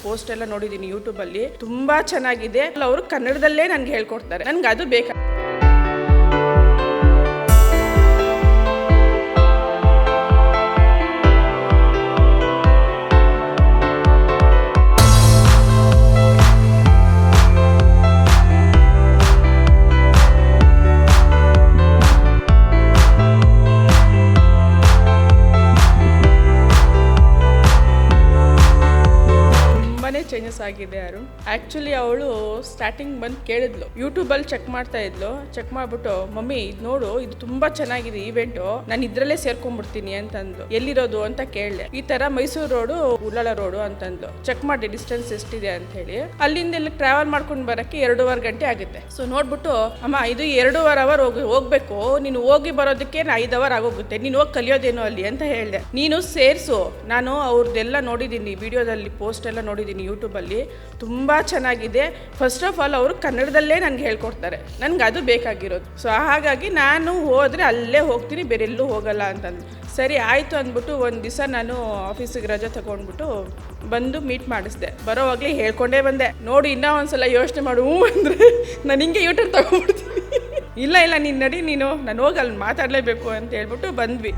Post ಎಲ್ಲ ನೋಡಿದ್ದೀನಿ ಯೂಟ್ಯೂಬಲ್ಲಿ, ತುಂಬಾ ಚೆನ್ನಾಗಿದೆ. ಅವರು ಕನ್ನಡದಲ್ಲೇ ನನ್ಗೆ ಹೇಳ್ಕೊಡ್ತಾರೆ, ನನ್ಗೆ ಅದು ಬೇಕಾ. ಚೇಂಜಸ್ ಆಗಿದೆ. ಯಾರು ಆಕ್ಚುಲಿ ಅವಳು ಸ್ಟಾರ್ಟಿಂಗ್ ಬಂದು ಕೇಳಿದ್ಲು, ಯೂಟ್ಯೂಬಲ್ಲಿ ಚೆಕ್ ಮಾಡ್ತಾ ಇದ್ಲು. ಚೆಕ್ ಮಾಡ್ಬಿಟ್ಟು, ಮಮ್ಮಿ ಇದು ನೋಡು, ಇದು ತುಂಬಾ ಚೆನ್ನಾಗಿದೆ ಈವೆಂಟು, ನಾನು ಇದ್ರಲ್ಲೇ ಸೇರ್ಕೊಂಡ್ಬಿಡ್ತೀನಿ ಅಂತಂದ್ಲು. ಎಲ್ಲಿರೋದು ಅಂತ ಕೇಳಿದೆ. ಈ ತರ ಮೈಸೂರು ರೋಡು, ಉಳ್ಳಾಳ ರೋಡು ಅಂತಂದ್ಲು. ಚೆಕ್ ಮಾಡಿ ಡಿಸ್ಟೆನ್ಸ್ ಎಷ್ಟಿದೆ ಅಂತ ಹೇಳಿ. ಅಲ್ಲಿಂದ ಇಲ್ಲಿ ಟ್ರಾವೆಲ್ ಮಾಡ್ಕೊಂಡು ಬರಕ್ಕೆ 2.5 ಗಂಟೆ ಆಗುತ್ತೆ. ಸೊ ನೋಡ್ಬಿಟ್ಟು, ಅಮ್ಮ ಇದು 2.5 ಅವರ್ ಹೋಗ್ಬೇಕು, ನೀನು ಹೋಗಿ ಬರೋದಕ್ಕೆ 5 ಅವರ್ ಆಗೋಗುತ್ತೆ, ನೀನು ಹೋಗಿ ಕಲಿಯೋದೇನೋ ಅಲ್ಲಿ ಅಂತ ಹೇಳಿದೆ. ನೀನು ಸೇರಿಸು, ನಾನು ಅವ್ರದ್ದೆಲ್ಲ ನೋಡಿದ್ದೀನಿ, ವಿಡಿಯೋದಲ್ಲಿ ಪೋಸ್ಟ್ ಎಲ್ಲ ನೋಡಿದ್ದೀನಿ ಯೂಟ್ಯೂಬಲ್ಲಿ, ತುಂಬ ಚೆನ್ನಾಗಿದೆ. ಫಸ್ಟ್ ಆಫ್ ಆಲ್ ಅವರು ಕನ್ನಡದಲ್ಲೇ ನನಗೆ ಹೇಳ್ಕೊಡ್ತಾರೆ, ನನಗೆ ಅದು ಬೇಕಾಗಿರೋದು. ಸೊ ಹಾಗಾಗಿ ನಾನು ಹೋದರೆ ಅಲ್ಲೇ ಹೋಗ್ತೀನಿ, ಬೇರೆ ಎಲ್ಲೂ ಹೋಗಲ್ಲ ಅಂತಂದು. ಸರಿ ಆಯಿತು ಅಂದ್ಬಿಟ್ಟು ಒಂದು ದಿವಸ ನಾನು ಆಫೀಸಿಗೆ ರಜೆ ತಗೊಂಡ್ಬಿಟ್ಟು ಬಂದು ಮೀಟ್ ಮಾಡಿಸ್ದೆ. ಬರೋವಾಗಲೇ ಹೇಳ್ಕೊಂಡೇ ಬಂದೆ, ನೋಡಿ ಇನ್ನೂ ಒಂದ್ಸಲ ಯೋಚನೆ ಮಾಡು ಅಂದರೆ ನಾನು ಹಿಂಗೆ ಯೂಟ್ಯೂಬ್ ತಗೊಂಡ್ಬಿಡ್ತೀನಿ. ಇಲ್ಲ ನೀನು ನಡಿ, ನಾನು ಹೋಗಿ ಅಲ್ಲಿ ಮಾತಾಡಲೇಬೇಕು ಅಂತ ಹೇಳ್ಬಿಟ್ಟು ಬಂದ್ವಿ.